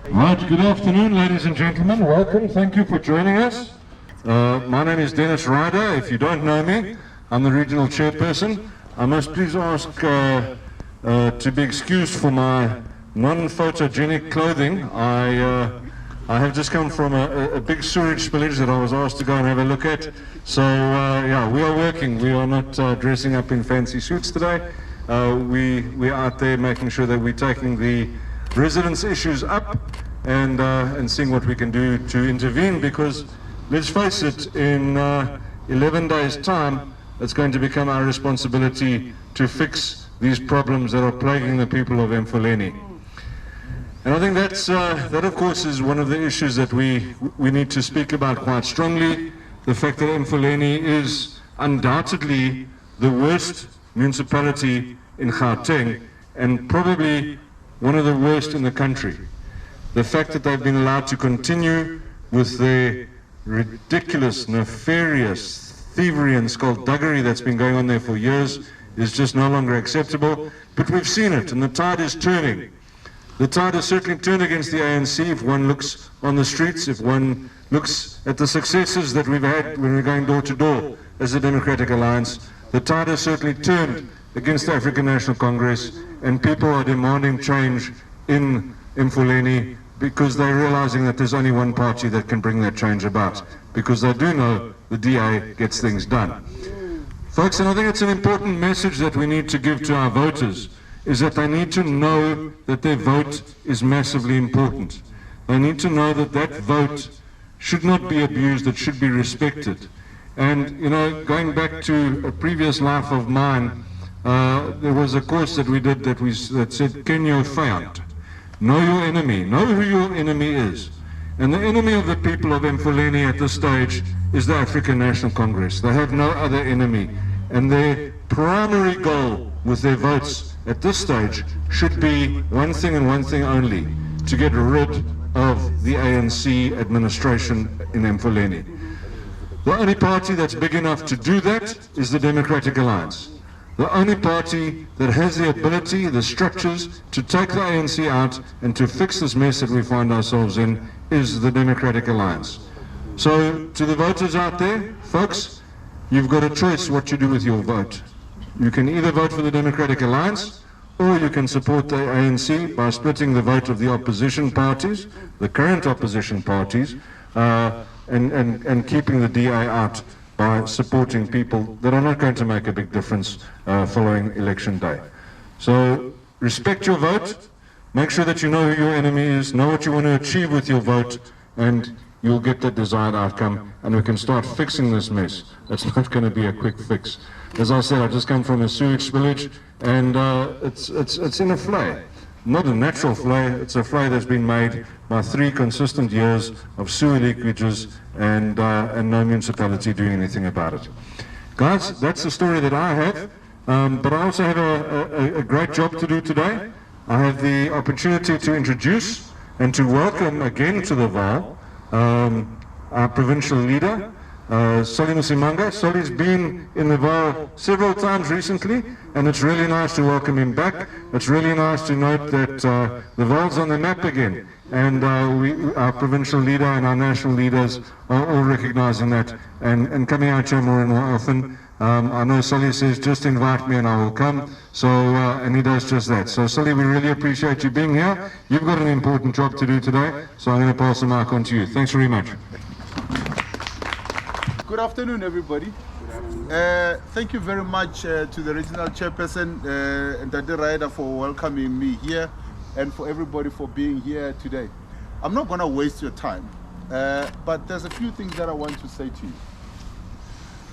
Right, good afternoon, ladies and gentlemen. Welcome. Thank you for joining us. My name is Dennis Ryder. If you don't know me, I'm the regional chairperson. I must please ask to be excused for my non-photogenic clothing. I have just come from a big sewage spillage that I was asked to go and have a look at. So yeah, we are working. We are not dressing up in fancy suits today. We're out there making sure that we're taking the residents' issues up and seeing what we can do to intervene, because let's face it, in 11 days' time, it's going to become our responsibility to fix these problems that are plaguing the people of Emfuleni. And I think that of course is one of the issues that we need to speak about quite strongly. The fact that Emfuleni is undoubtedly the worst municipality in Gauteng and probably one of the worst in the country. The fact that they've been allowed to continue with their ridiculous, nefarious thievery and skullduggery that's been going on there for years is just no longer acceptable. But we've seen it, and the tide is turning. The tide has certainly turned against the ANC. If one looks on the streets, if one looks at the successes that we've had when we're going door to door as a Democratic Alliance, the tide has certainly turned against the African National Congress, and people are demanding change in Emfuleni because they're realizing that there's only one party that can bring that change about, because they do know the DA gets things done. Folks, and I think it's an important message that we need to give to our voters, is that they need to know that their vote is massively important. They need to know that that vote should not be abused, it should be respected. And, you know, going back to a previous life of mine, there was a course that we did that said, "Ken your vyand." Know your enemy, know who your enemy is. And the enemy of the people of Emfuleni at this stage is the African National Congress. They have no other enemy. And their primary goal with their votes at this stage should be one thing and one thing only: to get rid of the ANC administration in Emfuleni. The only party that's big enough to do that is the Democratic Alliance. The only party that has the ability, the structures to take the ANC out and to fix this mess that we find ourselves in is the Democratic Alliance. So to the voters out there, folks, you've got a choice what you do with your vote. You can either vote for the Democratic Alliance, or you can support the ANC by splitting the vote of the opposition parties, the current opposition parties, and keeping the DA out by supporting people that are not going to make a big difference following election day. So respect your vote, make sure that you know who your enemy is, know what you want to achieve with your vote, and you'll get that desired outcome, and we can start fixing this mess. It's not going to be a quick fix. As I said, I've just come from a sewage village, and it's in a flay. Not a natural flay, it's a flay that's been made by 3 consistent years of sewer leakages and no municipality doing anything about it. Guys, that's the story that I have, but I also have a great job to do today. I have the opportunity to introduce and to welcome again to the Vaal our provincial leader, Solly Musimanga. Solly's been in the Vaal several times recently, and it's really nice to welcome him back. It's really nice to note that the Vaal's on the map again, and our provincial leader and our national leaders are all recognizing that and coming out here more and more often. I know Solly says, just invite me and I will come, so and he does just that. So Solly, we really appreciate you being here. You've got an important job to do today, so I'm going to pass the mic on to you. Thanks very much. Good afternoon, everybody. Thank you very much to the regional chairperson and Dady Ryder for welcoming me here, and for everybody for being here today. I'm not going to waste your time, but there's a few things that I want to say to you.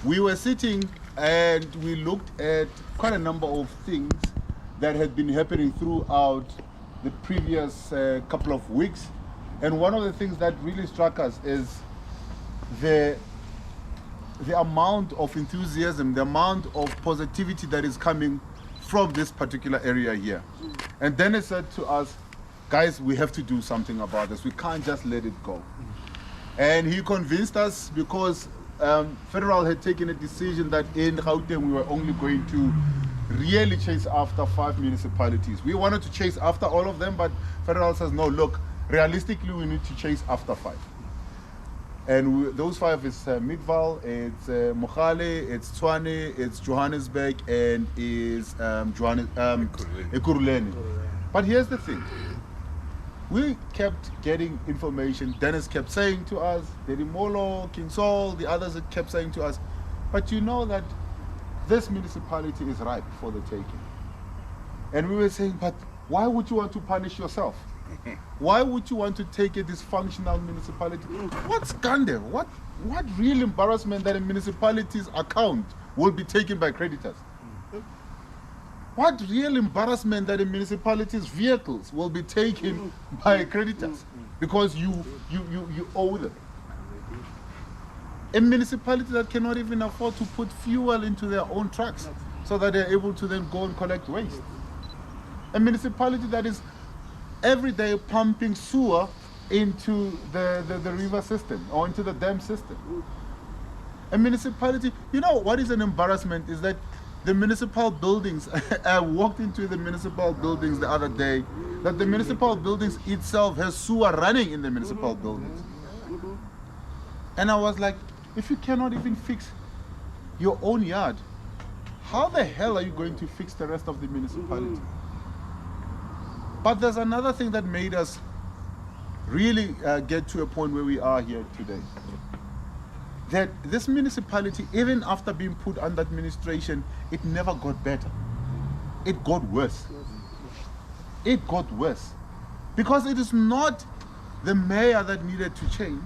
We were sitting and we looked at quite a number of things that had been happening throughout the previous couple of weeks, and one of the things that really struck us is the amount of enthusiasm, the amount of positivity that is coming from this particular area here. And then it said to us, guys, we have to do something about this. We can't just let it go. And he convinced us, because Federal had taken a decision that in Gauteng we were only going to really chase after 5 municipalities. We wanted to chase after all of them, but federal says, no, look, realistically, we need to chase after 5. And those 5 is Midval, it's Mogale, it's Tshwane, it's Johannesburg, and is Ekurhuleni. But here's the thing. We kept getting information. Dennis kept saying to us, Dady Mollo, King Saul, the others kept saying to us, but you know that this municipality is ripe for the taking. And we were saying, but why would you want to punish yourself? Why would you want to take a dysfunctional municipality? What's scandal? What real embarrassment that a municipality's account will be taken by creditors? What real embarrassment that a municipality's vehicles will be taken by creditors because you owe them? A municipality that cannot even afford to put fuel into their own trucks so that they're able to then go and collect waste. A municipality that is every day pumping sewer into the river system or into the dam system. A municipality, you know what is an embarrassment is that the municipal buildings, I walked into the municipal buildings the other day, that the municipal buildings itself has sewer running in the municipal buildings. And I was like, if you cannot even fix your own yard, how the hell are you going to fix the rest of the municipality? But there's another thing that made us really get to a point where we are here today. That this municipality, even after being put under administration, it never got better. It got worse. It got worse. Because it is not the mayor that needed to change.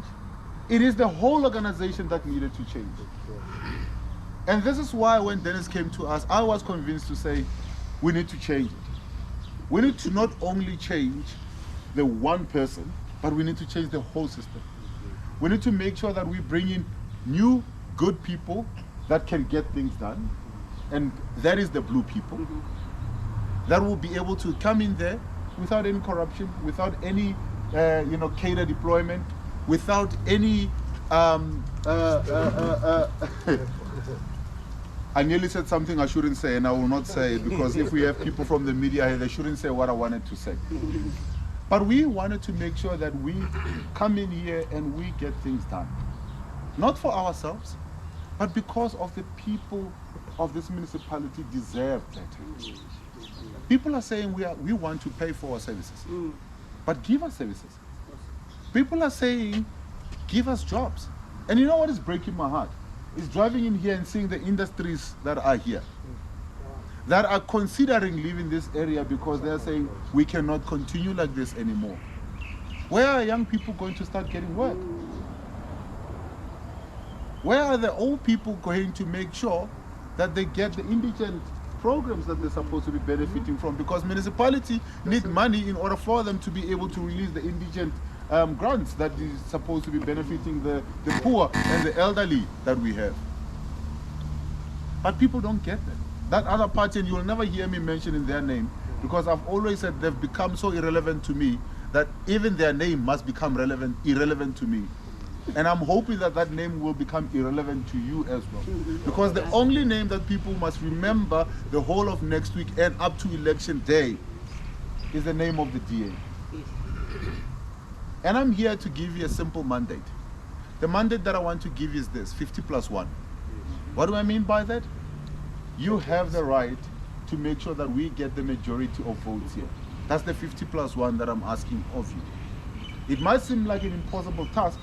It is the whole organization that needed to change. And this is why when Dennis came to us, I was convinced to say, we need to change it. We need to not only change the one person, but we need to change the whole system. We need to make sure that we bring in new, good people that can get things done. And that is the blue people. That will be able to come in there without any corruption, without any cadre deployment, without any I nearly said something I shouldn't say, and I will not say it, because if we have people from the media here, they shouldn't say what I wanted to say. But we wanted to make sure that we come in here and we get things done. Not for ourselves, but because of the people of this municipality deserve that. People are saying we want to pay for our services, but give us services. People are saying, give us jobs. And you know what is breaking my heart? Is driving in here and seeing the industries that are here, that are considering leaving this area because they're saying, we cannot continue like this anymore. Where are young people going to start getting work? Where are the old people going to make sure that they get the indigent programs that they're supposed to be benefiting from? Because municipality need money in order for them to be able to release the indigent grants that is supposed to be benefiting the poor and the elderly that we have. But people don't get that. That other party, and you will never hear me mentioning their name, because I've always said they've become so irrelevant to me that even their name must become irrelevant to me. And I'm hoping that that name will become irrelevant to you as well. Because the only name that people must remember the whole of next week and up to election day is the name of the DA. And I'm here to give you a simple mandate. The mandate that I want to give is this, 50+1. What do I mean by that? You have the right to make sure that we get the majority of votes here. That's the 50+1 that I'm asking of you. It might seem like an impossible task,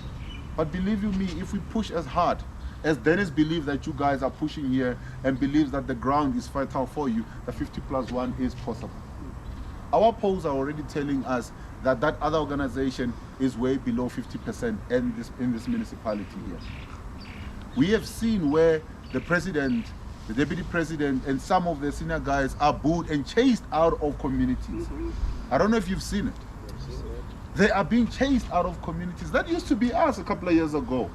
but believe you me, if we push as hard as Dennis believes that you guys are pushing here and believes that the ground is fertile for you, the 50+1 is possible. Our polls are already telling us that that other organization is way below 50% in this municipality here. We have seen where the president, the deputy president, and some of the senior guys are booed and chased out of communities. I don't know if you've seen it. They are being chased out of communities. That used to be us a couple of years ago.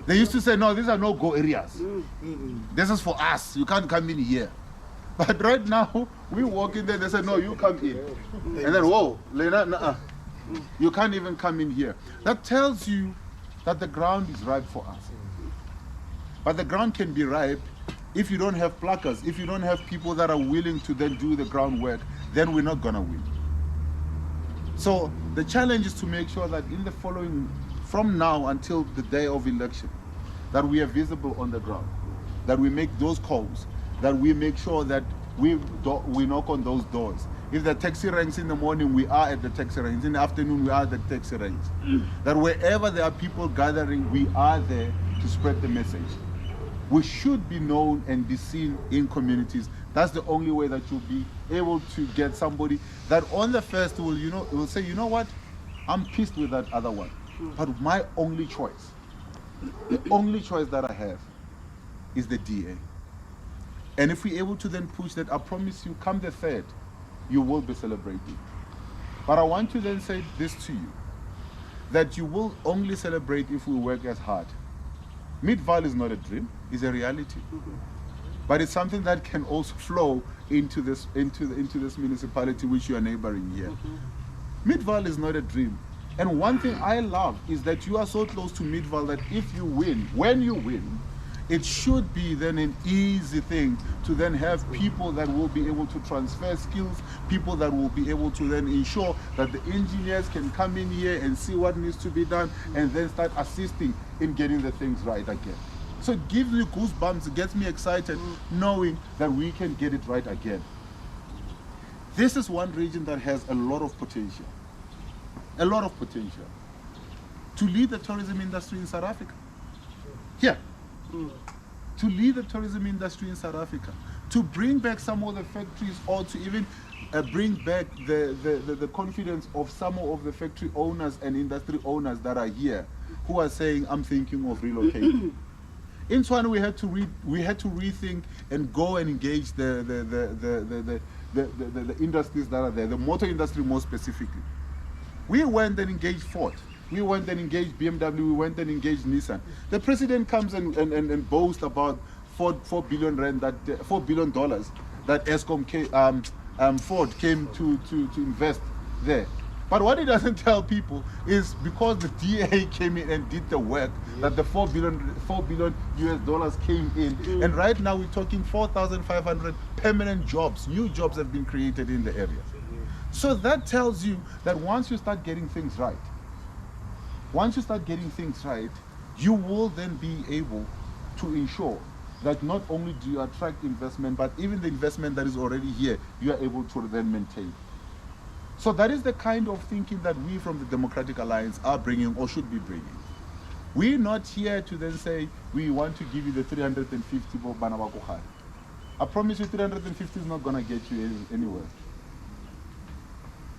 They used to say, no, these are no-go areas. This is for us. You can't come in here. But right now, we walk in there, they say, no, you come in. And then, whoa, Lena, you can't even come in here. That tells you that the ground is ripe for us. But the ground can be ripe if you don't have pluckers, if you don't have people that are willing to then do the groundwork, then we're not gonna win. So the challenge is to make sure that in the following, from now until the day of election, that we are visible on the ground, that we make those calls, that we make sure that we knock on those doors. If the taxi ranks in the morning, we are at the taxi ranks. In the afternoon, we are at the taxi ranks. That wherever there are people gathering, we are there to spread the message. We should be known and be seen in communities. That's the only way that you'll be able to get somebody that on the first will say, you know what, I'm pissed with that other one. But my only choice, the only choice that I have is the DA. And if we're able to then push that, I promise you, come the third, you will be celebrating. But I want to then say this to you, that you will only celebrate if we work as hard. Midval is not a dream, it's a reality. But it's something that can also flow into this municipality which you are neighboring here. Midval is not a dream. And one thing I love is that you are so close to Midval that if you win, when you win, it should be then an easy thing to then have people that will be able to transfer skills, people that will be able to then ensure that the engineers can come in here and see what needs to be done and then start assisting in getting the things right again. So it gives me goosebumps, it gets me excited knowing that we can get it right again. This is one region that has a lot of potential. A lot of potential. To lead the tourism industry in South Africa. Yeah. To lead the tourism industry in South Africa, to bring back some of the factories, or to even bring back the confidence of some of the factory owners and industry owners that are here, who are saying, I'm thinking of relocating. In Tshwane, we had to rethink and go and engage the industries that are there, the motor industry more specifically. We went and engaged Ford. We went and engaged BMW, we went and engaged Nissan. The president comes and boasts about $4 billion that Eskom Ford came to invest there. But what he doesn't tell people is because the DA came in and did the work, that the $4 billion US dollars came in. And right now we're talking 4,500 permanent jobs, new jobs have been created in the area. So that tells you that once you start getting things right, you will then be able to ensure that not only do you attract investment, but even the investment that is already here, you are able to then maintain. So that is the kind of thinking that we from the Democratic Alliance are bringing, or should be bringing. We're not here to then say, we want to give you the 350 bana ba Kukhari. I promise you 350 is not going to get you anywhere.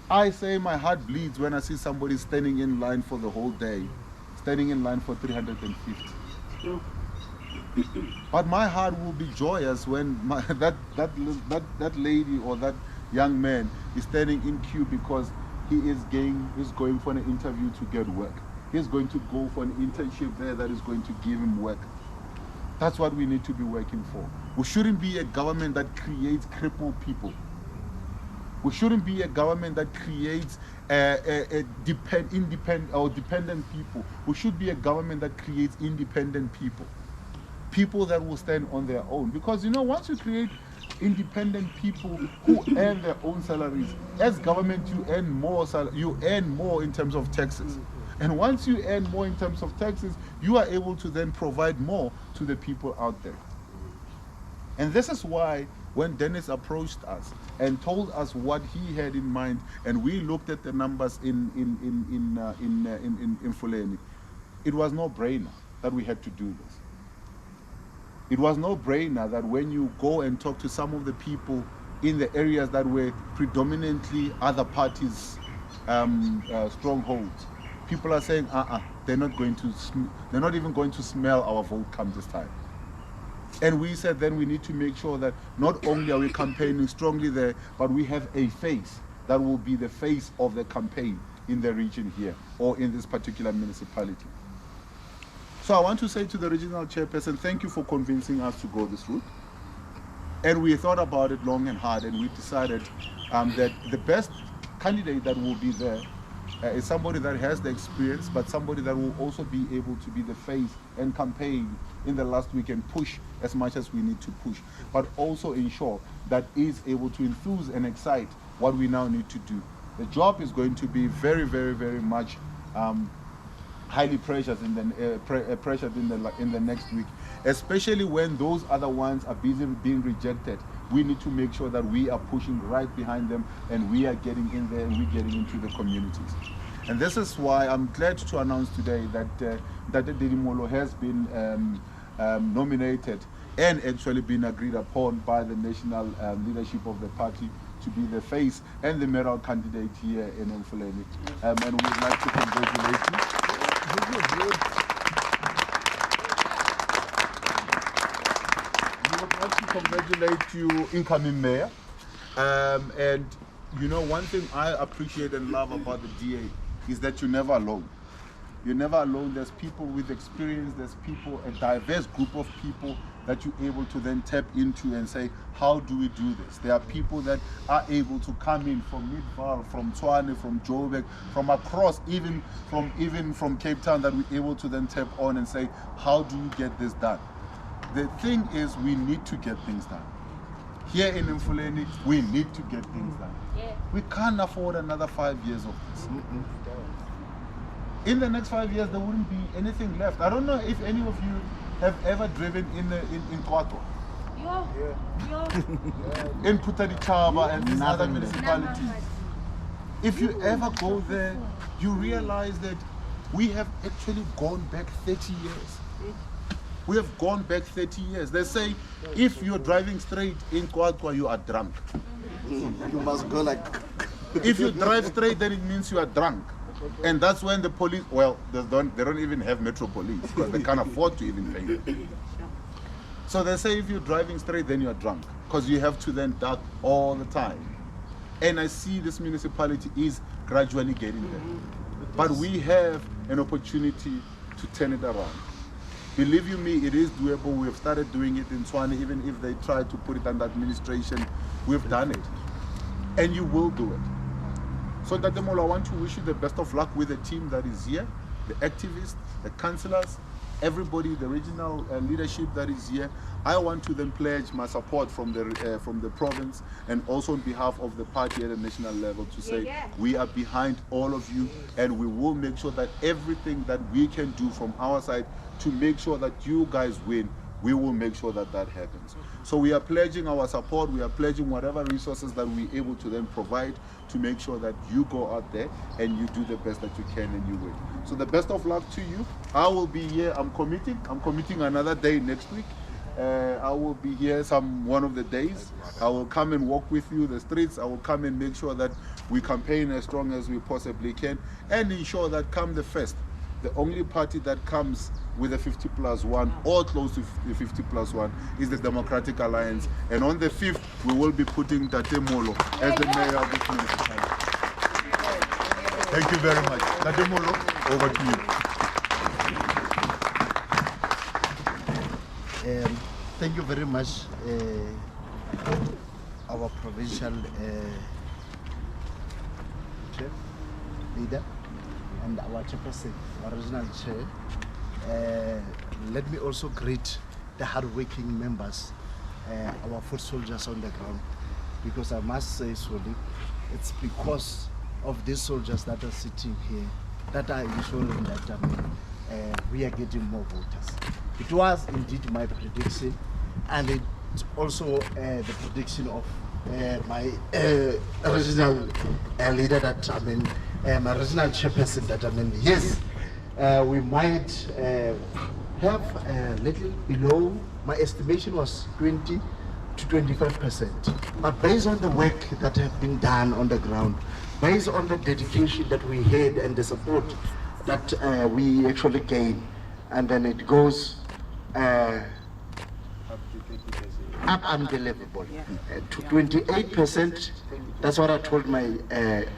I say my heart bleeds when I see somebody standing in line for the whole day, standing in line for 350. But my heart will be joyous when that lady or that young man is standing in queue because he is going for an interview to get work. He's going to go for an internship there that is going to give him work. That's what we need to be working for. We shouldn't be a government that creates crippled people. We shouldn't be a government that creates dependent people. We should be a government that creates independent people. People that will stand on their own. Because once you create independent people who earn their own salaries, as government you earn more in terms of taxes. And once you earn more in terms of taxes, you are able to then provide more to the people out there. And this is why when Dennis approached us and told us what he had in mind, and we looked at the numbers in Emfuleni, it was no brainer that we had to do this. It was no brainer that when you go and talk to some of the people in the areas that were predominantly other parties' strongholds, people are saying, they're not even going to smell our vote come this time. And we said then we need to make sure that not only are we campaigning strongly there, but we have a face that will be the face of the campaign in the region here or in this particular municipality. So I want to say to the regional chairperson, thank you for convincing us to go this route. And we thought about it long and hard, and we decided that the best candidate that will be there is somebody that has the experience, but somebody that will also be able to be the face and campaign in the last week and push as much as we need to push, but also ensure that is able to enthuse and excite what we now need to do. The job is going to be very, very, very much highly pressured in the next week, especially when those other ones are busy being rejected. We need to make sure that we are pushing right behind them, and we are getting in there and we're getting into the communities. And this is why I'm glad to announce today that Dady Mollo has been nominated and actually been agreed upon by the national leadership of the party to be the face and the mayoral candidate here in Emfuleni. And we would like to congratulate you. We would like to congratulate you, incoming mayor. And you know, one thing I appreciate and love about the DA is that you're never alone. You're never alone. There's people with experience, there's people, a diverse group of people that you're able to then tap into and say, how do we do this? There are people that are able to come in from Midvaal, from Tshwane, from Joburg, from across, even from Cape Town, that we're able to then tap on and say, how do you get this done? The thing is, we need to get things done. Here in Emfuleni, we need to get things done. Yeah. We can't afford another 5 years of this. In the next 5 years, there wouldn't be anything left. I don't know if any of you have ever driven in Kwato. In Putadichaba and these other municipalities. If you ever go there, you realize that we have actually gone back 30 years. We have gone back 30 years. They say if you're driving straight in Kwato, you are drunk. You must go like... If you drive straight, then it means you are drunk. And that's when the police, well, they don't even have metro police because they can't afford to even pay them. So they say if you're driving straight, then you're drunk because you have to then duck all the time. And I see this municipality is gradually getting there. But we have an opportunity to turn it around. Believe you me, it is doable. We have started doing it in Tshwane, even if they try to put it under administration. We've done it. And you will do it. So Dady Mollo, I want to wish you the best of luck with the team that is here, the activists, the councillors, everybody, the regional leadership that is here. I want to then pledge my support from the province and also on behalf of the party at the national level to say we are behind all of you, and we will make sure that everything that we can do from our side to make sure that you guys win, we will make sure that that happens. So we are pledging our support, we are pledging whatever resources that we're able to then provide to make sure that you go out there and you do the best that you can and you win. So the best of luck to you. I will be here, I'm committing another day next week. I will be here one of the days. I will come and walk with you the streets. I will come and make sure that we campaign as strong as we possibly can and ensure that come the first, the only party that comes with a 50+1 or close to the 50+1 is the Democratic Alliance. And on the 5th, we will be putting Dady Mollo as the mayor of this municipality. Thank you very much. Dady Mollo, over to you. Thank you very much, our provincial chair, leader, and our chairperson, our regional chair. Let me also greet the hard-working members, our foot soldiers on the ground, because I must say, solely, it's because of these soldiers that are sitting here that are ensuring that we are getting more voters. It was indeed my prediction, and it's also the prediction of my regional leader, that my regional chairperson, that yes, we might have a little below, my estimation was 20 to 25%. But based on the work that have been done on the ground, based on the dedication that we had and the support that we actually gain, and then it goes up unbelievable to 28%. That's what I told my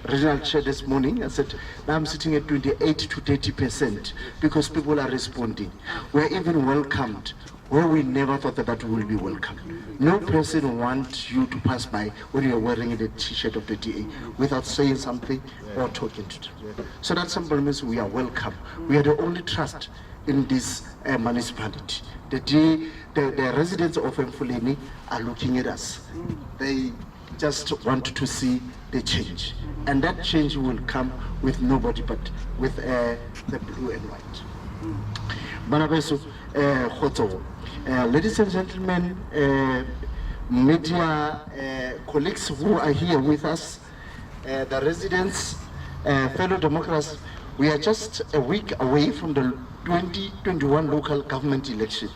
regional chair this morning. I said, now I'm sitting at 28 to 30% because people are responding. We're even welcomed where we never thought that we will be welcome. No person wants you to pass by when you're wearing the t-shirt of the DA without saying something or talking to them. So that simply means we are welcome. We are the only trust in this municipality. The residents of Emfuleni are looking at us. They just want to see the change. And that change will come with nobody but with the blue and white. Banabeso, ladies and gentlemen, media colleagues who are here with us, the residents, fellow Democrats, we are just a week away from the 2021 local government election.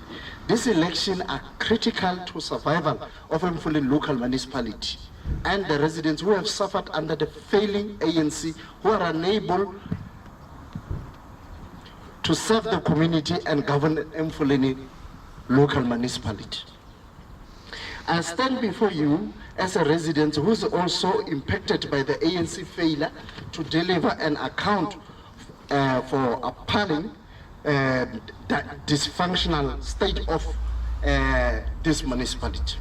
These elections are critical to survival of Emfuleni local municipality and the residents who have suffered under the failing ANC, who are unable to serve the community and govern Emfuleni local municipality. I stand before you as a resident who is also impacted by the ANC failure to deliver an account for appalling dysfunctional state of this municipality.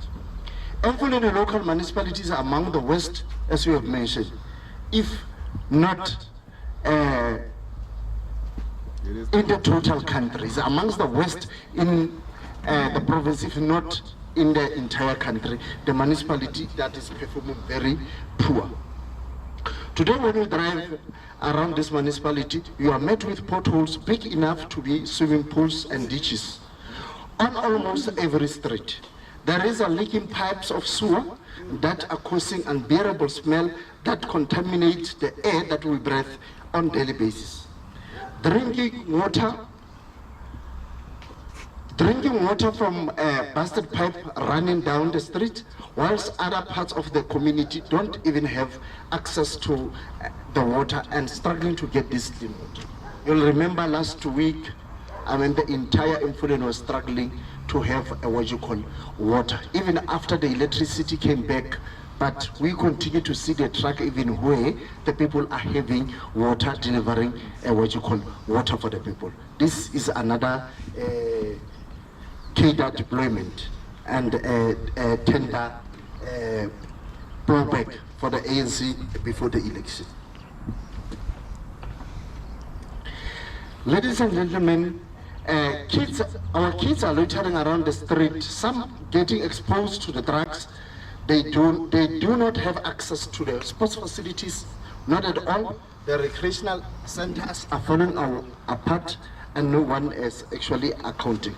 Emfuleni local municipalities are among the worst, as you have mentioned, if not in the total country. It's amongst the worst in the province, if not in the entire country. The municipality that is performing very poor. Today when you drive around this municipality, you are met with potholes big enough to be swimming pools and ditches on almost every street. There is a leaking pipes of sewer that are causing unbearable smell that contaminates the air that we breathe on daily basis. Drinking water from a busted pipe running down the street, whilst other parts of the community don't even have access to the water and struggling to get this clean water. You'll remember last week, the entire Emfuleni was struggling to have water, even after the electricity came back. But we continue to see the track even where the people are having water, delivering water for the people. This is another cadre deployment and tender blowback for the ANC before the election. Ladies and gentlemen, our kids are loitering around the street, some getting exposed to the drugs. They do not have access to the sports facilities, not at all. The recreational centers are falling apart and no one is actually accounting.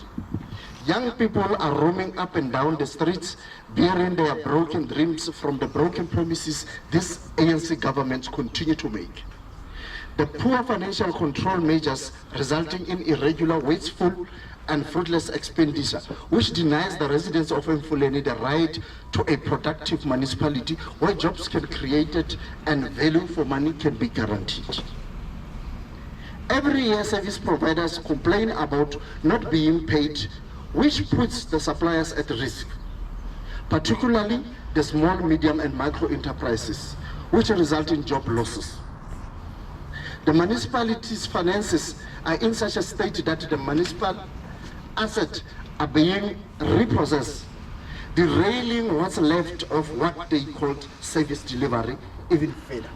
Young people are roaming up and down the streets, bearing their broken dreams from the broken promises this ANC government continue to make. The poor financial control measures resulting in irregular, wasteful and fruitless expenditure, which denies the residents of Emfuleni the right to a productive municipality where jobs can be created and value for money can be guaranteed. Every year service providers complain about not being paid, which puts the suppliers at risk, particularly the small, medium and micro enterprises, which result in job losses. The municipality's finances are in such a state that the municipal assets are being repossessed, derailing what's left of what they called service delivery even further.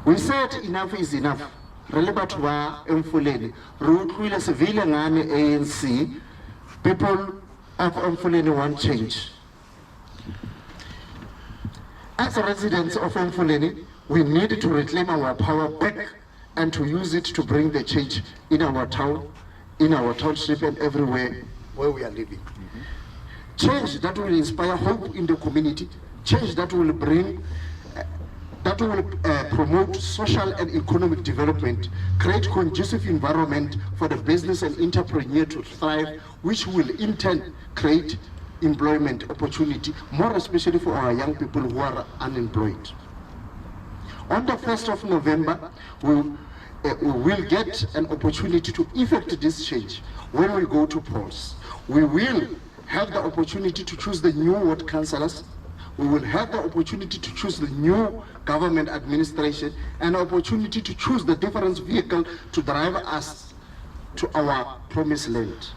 We said enough is enough. Relevant wa Emfuleni, Rukwile civil ngani ANC, people of Emfuleni want change. As residents of Emfuleni, we need to reclaim our power back and to use it to bring the change in our town, in our township and everywhere where we are living. Change that will inspire hope in the community, change that will bring, promote social and economic development, create conducive environment for the business and entrepreneur to thrive, which will in turn create employment opportunity, more especially for our young people who are unemployed. On the 1st of November, we will get an opportunity to effect this change when we go to polls. We will have the opportunity to choose the new ward councillors. We will have the opportunity to choose the new government administration and the opportunity to choose the different vehicle to drive us to our promised land.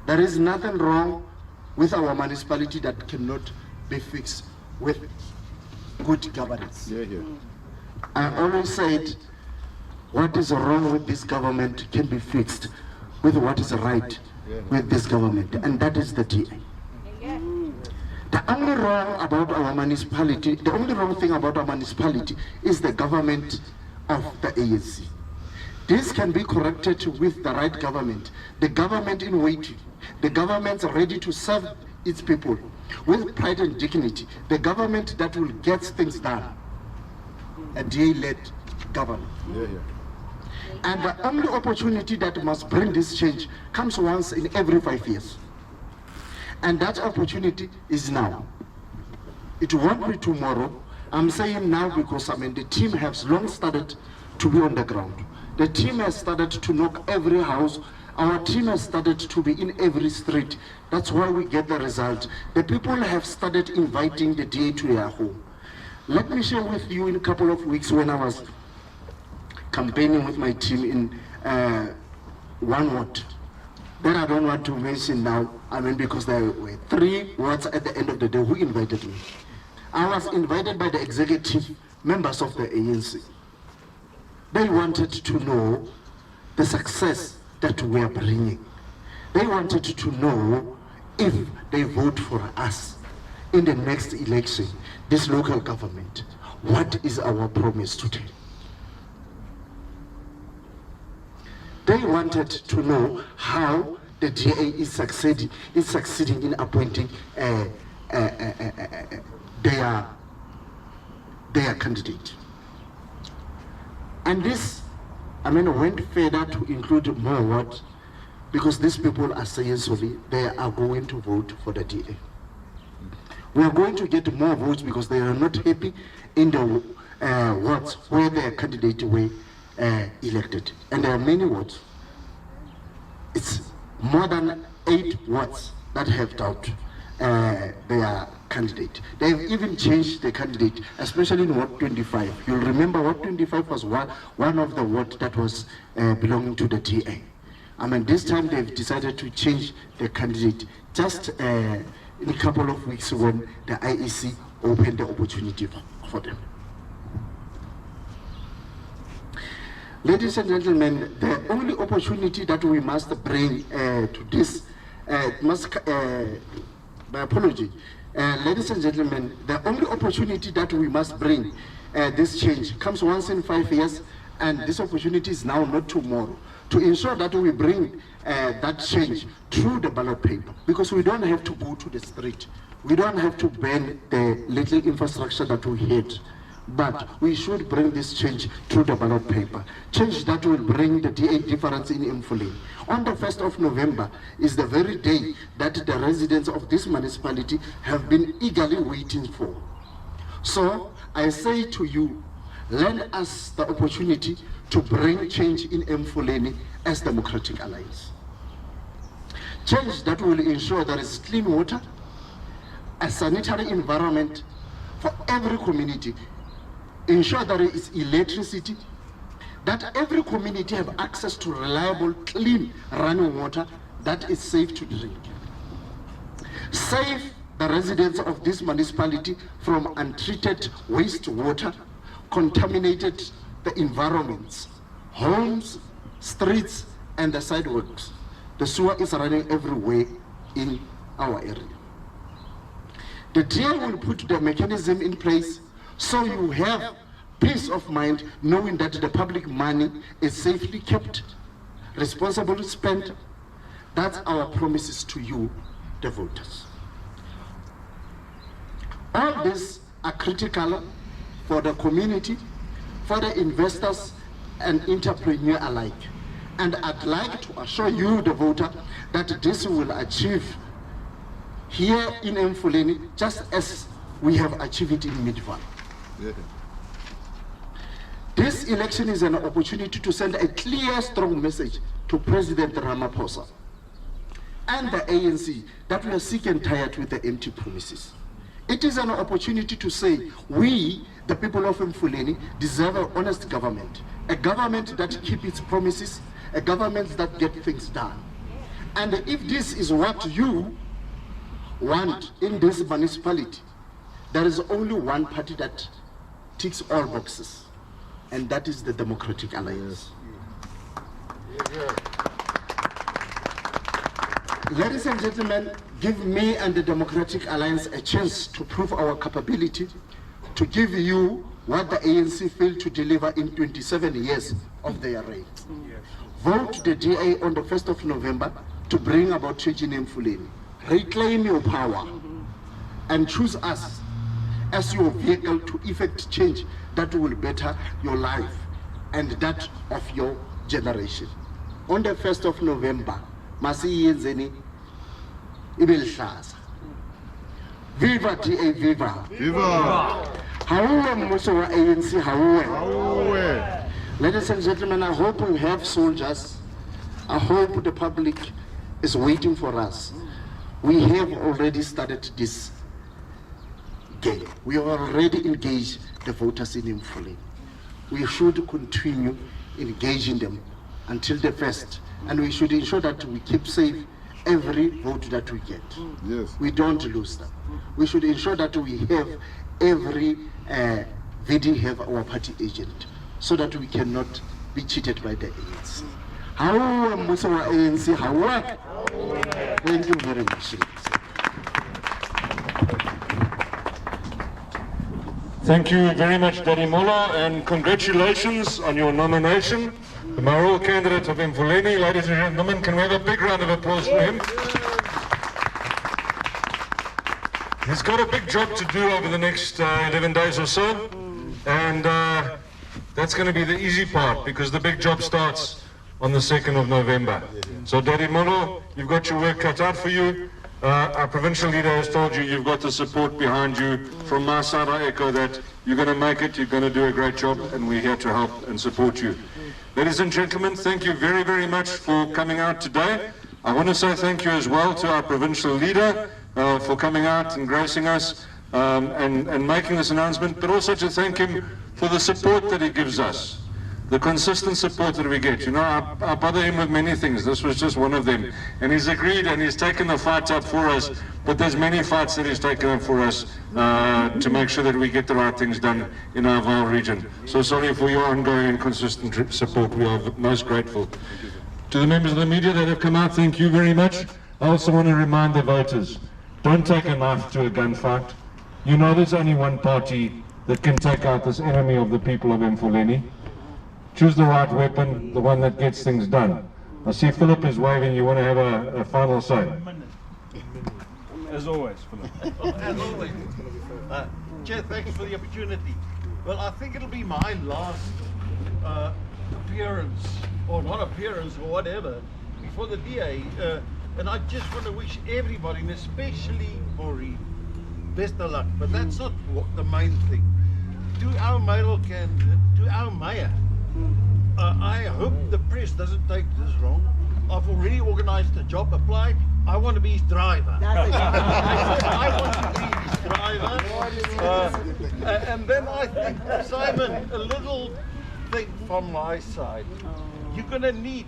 There is nothing wrong with our municipality that cannot be fixed with good governance. Yeah, yeah. I always said what is wrong with this government can be fixed with what is right with this government, and that is the DA. The only wrong about our municipality, the only wrong thing about our municipality is the government of the ANC. This can be corrected with the right government, the government in waiting, the government ready to serve its people with pride and dignity, the government that will get things done, a DA-led government. Yeah, yeah. And the only opportunity that must bring this change comes once in every 5 years. And that opportunity is now. It won't be tomorrow. I'm saying now because the team has long started to be on the ground. The team has started to knock every house. Our team has started to be in every street. That's why we get the result. The people have started inviting the DA to their home. Let me share with you in a couple of weeks when I was campaigning with my team in one ward. That I don't want to mention now, because there were 3 wards at the end of the day who invited me. I was invited by the executive members of the ANC. They wanted to know the success that we are bringing. They wanted to know if they vote for us in the next election, this local government, what is our promise to them? They wanted to know how the DA is succeeding in appointing their candidate. And this, went further to include more what? Because these people are saying solely they are going to vote for the DA. We are going to get more votes because they are not happy in the wards where their candidate were elected. And there are many wards. It's more than 8 wards that have doubt their candidate. They have even changed the candidate, especially in Ward 25. You'll remember Ward 25 was one of the wards that was belonging to the DA. This time they've decided to change the candidate just in a couple of weeks when the IEC opened the opportunity for them. Ladies and gentlemen, the only opportunity that we must bring to this, my apology, ladies and gentlemen, the only opportunity that we must bring this change comes once in 5 years, and this opportunity is now, not tomorrow, to ensure that we bring that change through the ballot paper, because we don't have to go to the street. We don't have to ban the little infrastructure that we had. But we should bring this change through the ballot paper. Change that will bring the DA difference in Emfuleni. On the 1st of November is the very day that the residents of this municipality have been eagerly waiting for. So I say to you, lend us the opportunity to bring change in Emfuleni as Democratic Alliance. Change that will ensure there is clean water, a sanitary environment for every community, ensure there is electricity, that every community have access to reliable, clean running water that is safe to drink. Save the residents of this municipality from untreated wastewater, contaminated the environments, homes, streets, and the sidewalks. The sewer is running everywhere in our area. The DA will put the mechanism in place so you have peace of mind knowing that the public money is safely kept, responsibly spent. That's our promises to you, the voters. All these are critical for the community, for the investors and entrepreneurs alike. And I'd like to assure you, the voter, that this will achieve here in Emfuleni just as we have achieved it in Midval. Yeah. This election is an opportunity to send a clear, strong message to President Ramaphosa and the ANC that we are sick and tired with the empty promises. It is an opportunity to say, we, the people of Emfuleni, deserve an honest government, a government that keeps its promises, a government that gets things done. And if this is what you want in this municipality, there is only one party that ticks all boxes, and that is the Democratic Alliance. Ladies and gentlemen, give me and the Democratic Alliance a chance to prove our capability to give you what the ANC failed to deliver in 27 years of their reign. Vote the DA on the 1st of November to bring about change in Emfuleni. Reclaim your power and choose us as your vehicle to effect change that will better your life and that of your generation. On the 1st of November, Masiyenzeni Ibelhlaza. Viva DA, viva! Viva! Hauwe mmuso wa ANC, hauwe! Ladies and gentlemen, I hope we have soldiers. I hope the public is waiting for us. We have already started this game. We have already engaged the voters in Emfuleni. We should continue engaging them until the 1st, and we should ensure that we keep safe every vote that we get. Yes. We don't lose them. We should ensure that we have every VD have our party agent, so that we cannot be cheated by the ANC. Hauwe mmuso wa ANC, hauwe! Thank you very much. Thank you very much, Dady Mollo, and congratulations on your nomination. The mayoral candidate of Emfuleni. Ladies and gentlemen, can we have a big round of applause for him? He's got a big job to do over the next 11 days or so, and that's going to be the easy part, because the big job starts on the 2nd of November. So Dady Mollo, you've got your work cut out for you. Our provincial leader has told you you've got the support behind you. From my side, I echo that. You're going to make it, you're going to do a great job, and we're here to help and support you. Ladies and gentlemen, thank you very, very much for coming out today. I want to say thank you as well to our provincial leader for coming out and gracing us and making this announcement, but also to thank him for the support that he gives us. The consistent support that we get. You know, I bother him with many things. This was just one of them. And he's agreed and he's taken the fight up for us. But there's many fights that he's taken up for us to make sure that we get the right things done in our Vaal region. So sorry for your ongoing and consistent support. We are most grateful. To the members of the media that have come out, thank you very much. I also want to remind the voters, don't take a knife to a gunfight. You know there's only one party that can take out this enemy of the people of Emfuleni. Choose the right weapon, the one that gets things done. I see Philip is waving. You want to have a final say? As always, Philip. As always. Chair, thanks for the opportunity. Well, I think it'll be my last appearance, or not appearance, or whatever, before the DA. And I just want to wish everybody, and especially Maureen, best of luck. But that's not the main thing. To our mayoral candidate, to our mayor, I hope the press doesn't take this wrong. I've already organized a job, applied. I want to be his driver. I want to be his driver. And then I think, Simon, a little thing from my side. You're going to need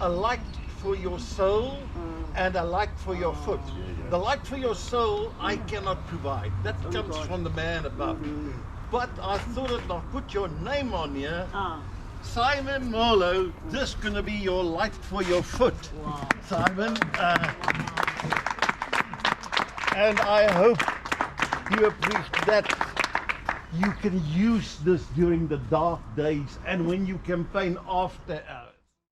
a light for your soul and a light for your foot. The light for your soul I cannot provide. That comes from the man above. But I thought I'll put your name on here. Simon Mollo, this is going to be your light for your foot. Wow. Simon. And I hope you appreciate that you can use this during the dark days and when you campaign after